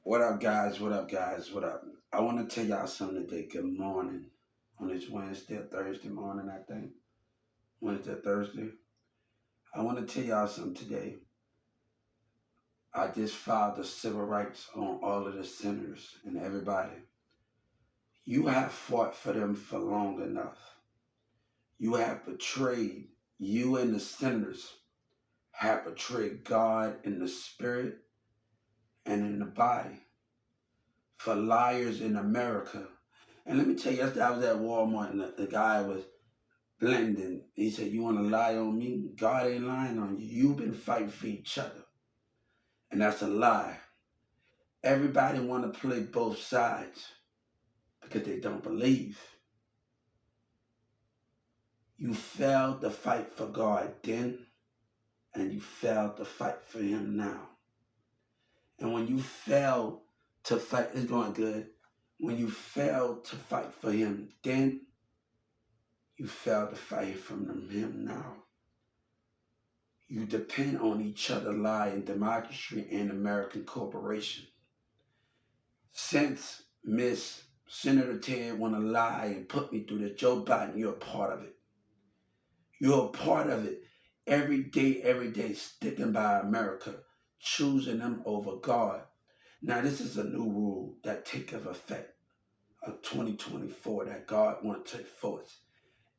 What up, guys? What up, guys? What up? I want to tell y'all something today. Good morning. On this Wednesday or Thursday morning, I think. Wednesday, or Thursday. I want to tell y'all something today. I just filed the civil rights on all of the senators and everybody. You have fought for them for long enough. You have betrayed, you and the senators have betrayed God in the spirit and in the body for liars in America. And let me tell you, yesterday I was at Walmart and the guy was blending. He said, "You want to lie on me? God ain't lying on you. You've been fighting for each other." And that's a lie. Everybody want to play both sides because they don't believe. You failed to fight for God then, and you failed to fight for Him now. And when you fail to fight, it's going good. When you fail to fight for Him then, you fail to fight from Him now. You depend on each other lie in democracy and American corporation. Since Miss Senator Ted want to lie and put me through this, Joe Biden, you're a part of it. You're a part of it. Every day, sticking by America, choosing them over God. Now, this is a new rule that take effect of 2024 that God wants to enforce.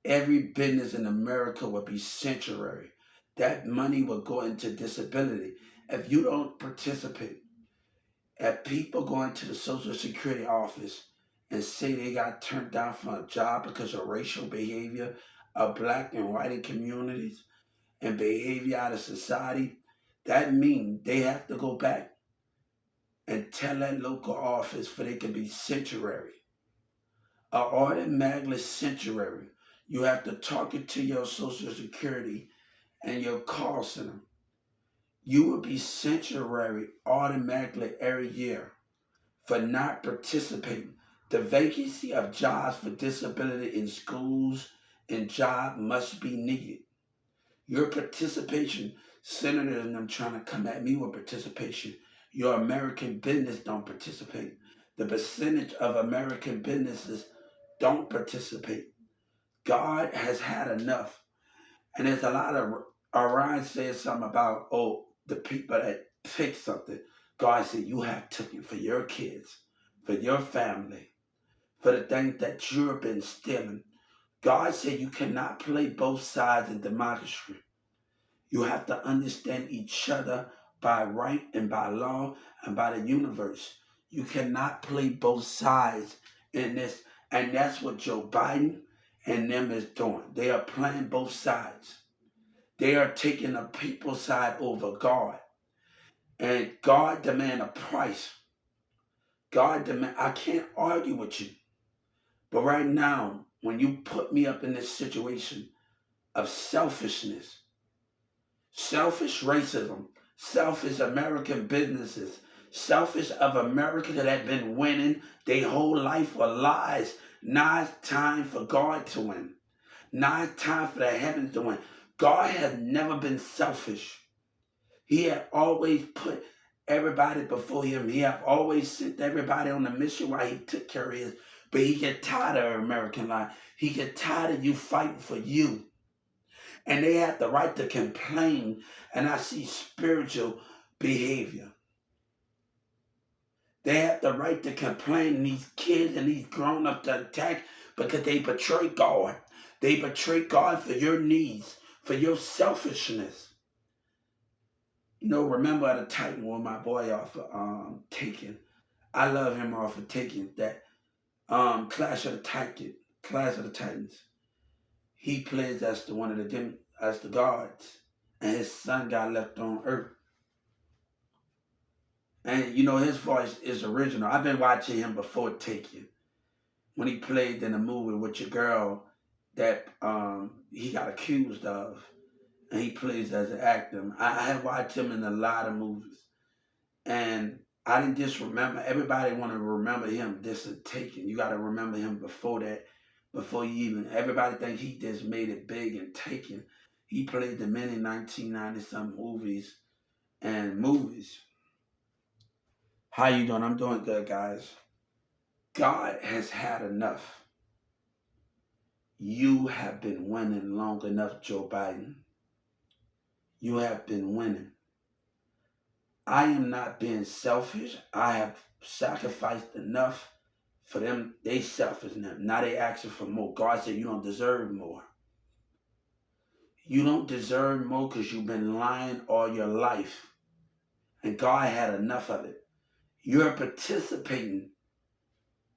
Every business in America will be sanctuary. That money will go into disability. If you don't participate, if people go into the Social Security office and say they got turned down from a job because of racial behavior of black and white communities and behavior out of society, that means they have to go back and tell that local office for they can be sanctuary. A automatically sanctuary. You have to talk it to your Social Security and your call center. You will be sanctuary automatically every year for not participating. The vacancy of jobs for disability in schools and job must be needed. Your participation, senators and them trying to come at me with participation. Your American business don't participate. The percentage of American businesses don't participate. God has had enough. And there's a lot of Orion says something about, oh, the people that take something. God said, you have taken for your kids, for your family, for the things that you've been stealing. God said you cannot play both sides in democracy. You have to understand each other by right and by law and by the universe. You cannot play both sides in this. And that's what Joe Biden and them is doing. They are playing both sides. They are taking the people's side over God. And God demand a price. God demand, I can't argue with you. But right now, when you put me up in this situation of selfishness, selfish racism, selfish American businesses, selfish of America that have been winning their whole life for lies. Now it's time for God to win. Now it's time for the heavens to win. God has never been selfish. He had always put everybody before him. He have always sent everybody on the mission while he took care of his. But he get tired of American life. He get tired of you fighting for you. And they have the right to complain. And I see spiritual behavior. They have the right to complain. These kids and these grown-ups to attack because they betray God. They betray God for your needs, for your selfishness. You know, remember at the Titan when my boy off of Taken. I love him off of Taken. That Clash of the Titan, Clash of the Titans. He plays as the one of the as the guards, and his son got left on Earth. And you know his voice is original. I've been watching him before Taken when he played in a movie with your girl that he got accused of, and he plays as an actor. I have watched him in a lot of movies. And I didn't just remember. Everybody want to remember him this and Taken. You got to remember him before that, before you even. Everybody think he just made it big and Taken. He played the many 1990 some movies and movies. How you doing? I'm doing good, guys. God has had enough. You have been winning long enough, Joe Biden. You have been winning. I am not being selfish. I have sacrificed enough for them. They selfish now. Now they asking for more. God said you don't deserve more. You don't deserve more because you've been lying all your life. And God had enough of it. You're participating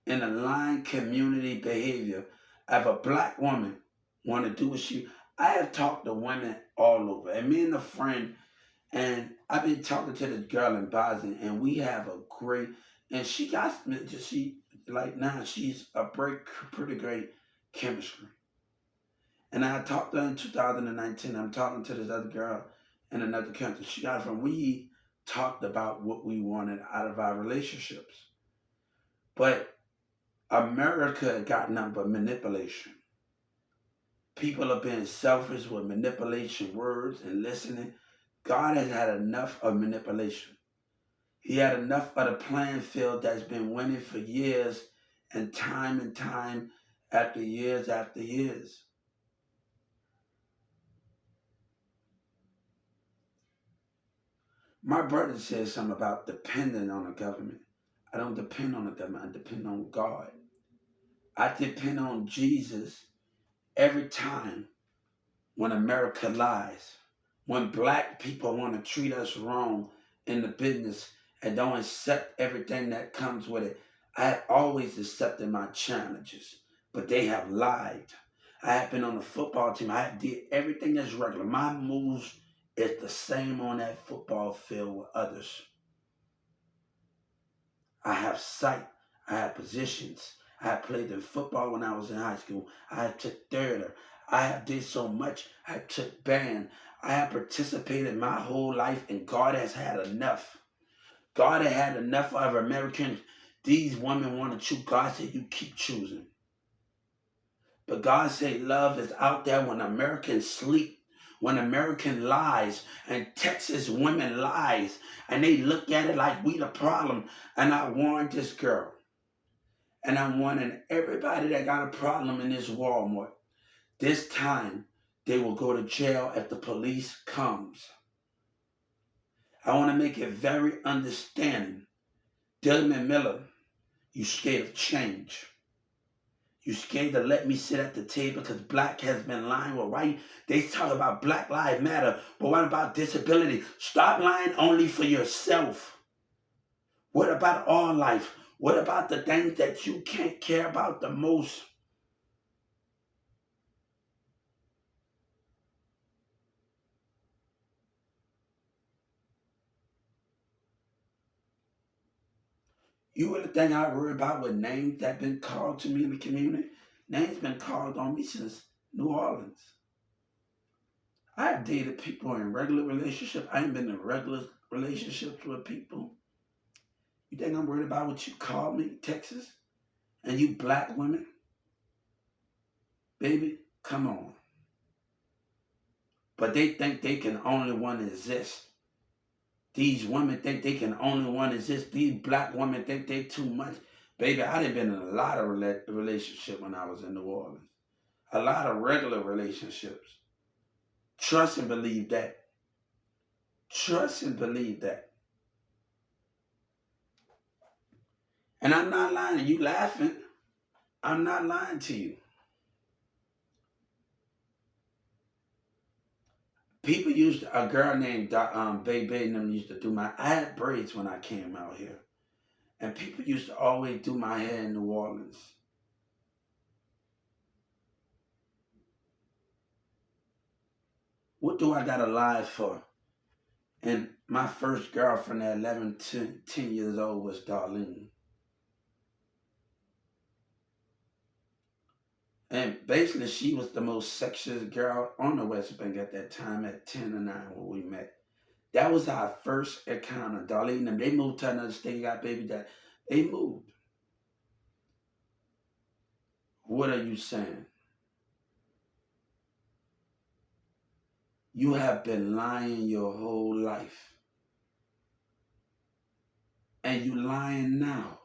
in a lying community behavior of a black woman want to do what she. I have talked to women all over, and me and a friend, and I've been talking to this girl in Boston, and we have a great, and she like now she's a pretty great chemistry. And I talked to her in 2019. I'm talking to this other girl in another country. She got it from we talked about what we wanted out of our relationships, but America got nothing but manipulation. People are being selfish with manipulation words and listening. God has had enough of manipulation. He had enough of the playing field that's been winning for years and time after years after years. My brother said something about depending on the government. I don't depend on the government, I depend on God. I depend on Jesus every time when America lies, when black people want to treat us wrong in the business and don't accept everything that comes with it. I have always accepted my challenges, but they have lied. I have been on the football team. I have did everything that's regular. My moves is the same on that football field with others. I have sight. I have positions. I have played in football when I was in high school. I have took theater. I have did so much. I took band. I have participated my whole life, and God has had enough. God has had enough of Americans. These women want to choose. God said, you keep choosing. But God said love is out there when Americans sleep, when American lies, and Texas women lies, and they look at it like we the problem. And I warned this girl, and I'm warning everybody that got a problem in this Walmart. This time, they will go to jail if the police comes. I want to make it very understanding. Dylan Miller, you scared of change. You scared to let me sit at the table because black has been lying with white. They talk about Black Lives Matter, but what about disability? Stop lying only for yourself. What about all life? What about the things that you can't care about the most? You really think I worry about what names that been called to me in the community? Names been called on me since New Orleans. I have dated people in regular relationships. I ain't been in regular relationships with people. You think I'm worried about what you call me, Texas? And you black women? Baby, come on. But they think they can only one exist. These women think they can only one exist. These black women think they too much. Baby, I done been in a lot of relationship when I was in New Orleans. A lot of regular relationships. Trust and believe that. Trust and believe that. And I'm not lying. You laughing. I'm not lying to you. People used a girl named Baby and them used to do my. I had braids when I came out here, and people used to always do my hair in New Orleans. What do I got to lie for? And my first girlfriend at 11, 10 years old was Darlene. And basically, she was the most sexiest girl on the West Bank at that time at 10 and 9 when we met. That was our first encounter. Darlene and they moved to another state, got baby dad. They moved. What are you saying? You have been lying your whole life. and you lying now.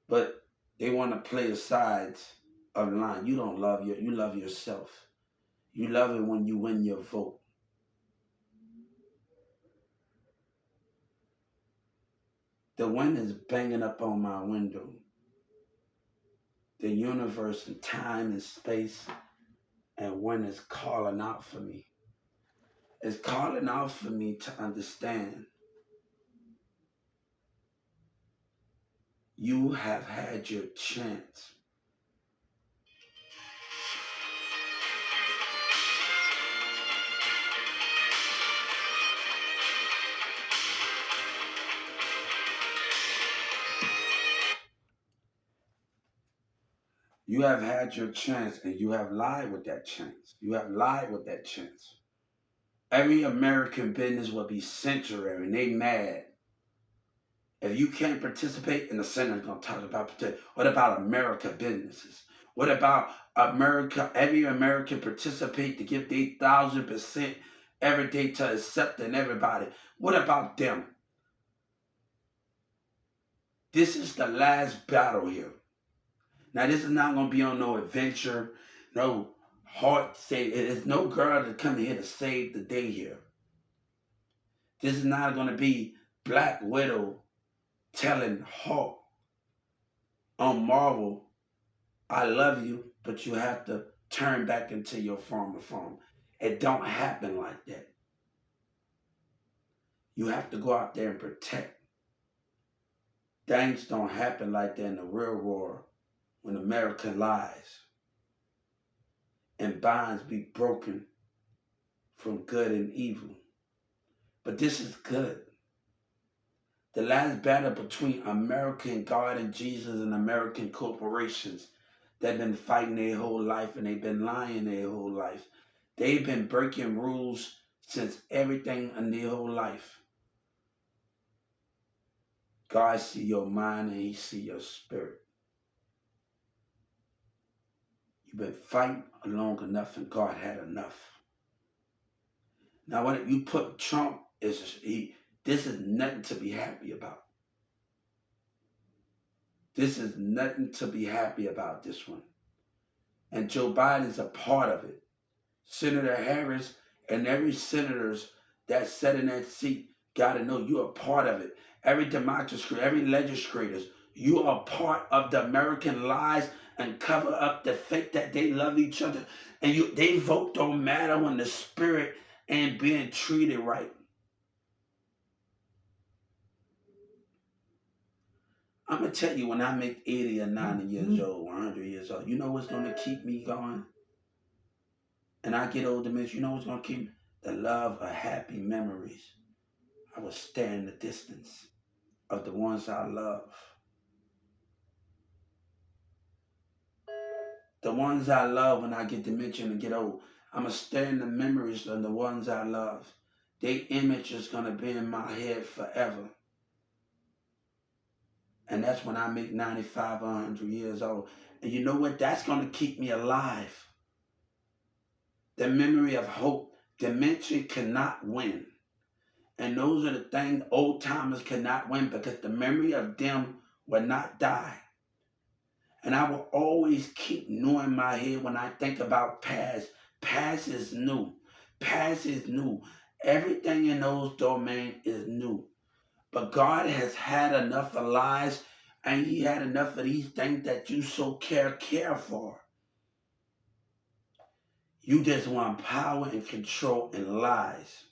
But they want to play the sides of lying. You don't love you love yourself. You love it when you win your vote. The wind is banging up on my window. The universe and time and space and wind is calling out for me. It's calling out for me to understand you have had your chance. You have had your chance and you have lied with that chance. You have lied with that chance. Every American business will be sanctuary and they mad. If you can't participate, and the Senate's going to talk about participate. What about America businesses? What about America? Every American participate to give their 1,000% every day to accepting everybody. What about them? This is the last battle here. Now, this is not going to be on no adventure, no hard save. There's no girl that coming here to save the day here. This is not going to be Black Widow telling Hulk on Marvel, I love you, but you have to turn back into your former form. It don't happen like that. You have to go out there and protect. Things don't happen like that in the real world when America lies and bonds be broken from good and evil. But this is good. The last battle between America and God and Jesus and American corporations that been fighting their whole life and they've been lying their whole life. They've been breaking rules since everything in their whole life. God see your mind and he see your spirit. You've been fighting long enough and God had enough. Now when you put Trump, this is nothing to be happy about. This is nothing to be happy about, this one. And Joe Biden's a part of it. Senator Harris and every senators that sat in that seat got to know you're a part of it. Every democracy, every legislators, you are part of the American lies and cover up the fake that they love each other. And they vote don't matter when the spirit ain't being treated right. I'm going to tell you, when I make 80 or 90 years old, 100 years old, you know what's going to keep me going? And I get older, man, you know what's going to keep me? The love of happy memories. I will stare in the distance of the ones I love. The ones I love when I get dementia and get old, I'm going to stare in the memories of the ones I love. Their image is going to be in my head forever. And that's when I make 95 or 100 years old. And you know what? That's going to keep me alive. The memory of hope. Dementia cannot win. And those are the things old timers cannot win, because the memory of them will not die. And I will always keep knowing my head when I think about past. Past is new. Past is new. Everything in those domains is new. But God has had enough of lies, and he had enough of these things that you so care for. You just want power and control and lies.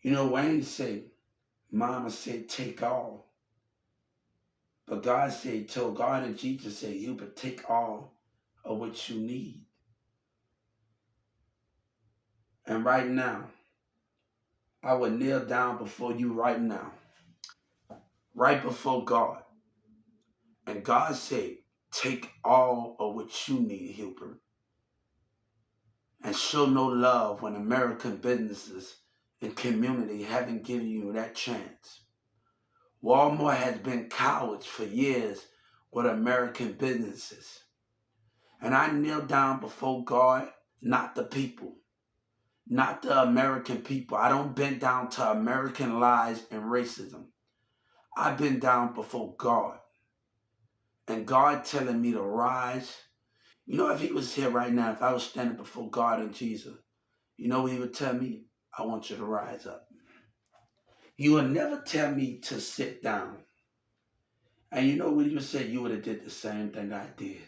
You know, Wayne said, Mama said, take all. But God said, told God and Jesus said, you but take all of what you need. And right now, I would kneel down before you right now, right before God. And God said, take all of what you need, Hubert. And show no love when American businesses and community haven't given you that chance. Walmart has been cowards for years with American businesses. And I kneel down before God, not the people. not the American people. I don't bend down to American lies and racism. I bend down before God. And God telling me to rise. You know, if he was here right now, if I was standing before God and Jesus, you know what he would tell me? I want you to rise up. You would never tell me to sit down. And you know what he would say? You would have did the same thing I did.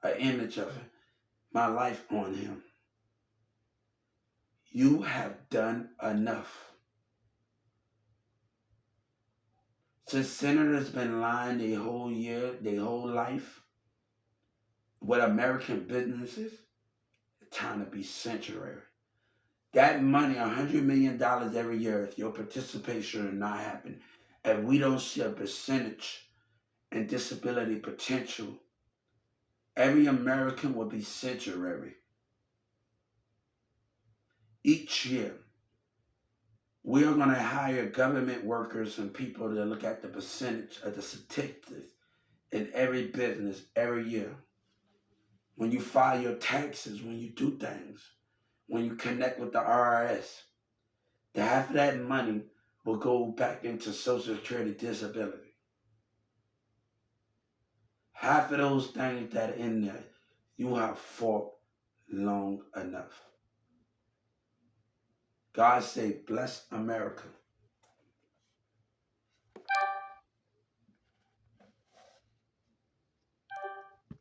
An image of my life on him. You have done enough. Since senators been lying their whole year, their whole life, with American businesses, it's time to be sanctuary. That money, $100 million every year, if your participation will not happen, if we don't see a percentage and disability potential, every American will be sanctuary. Each year, we are going to hire government workers and people to look at the percentage of the statistics in every business every year. When you file your taxes, when you do things, when you connect with the IRS, the half of that money will go back into Social Security disability. Half of those things that are in there, you have fought long enough. God say, bless America.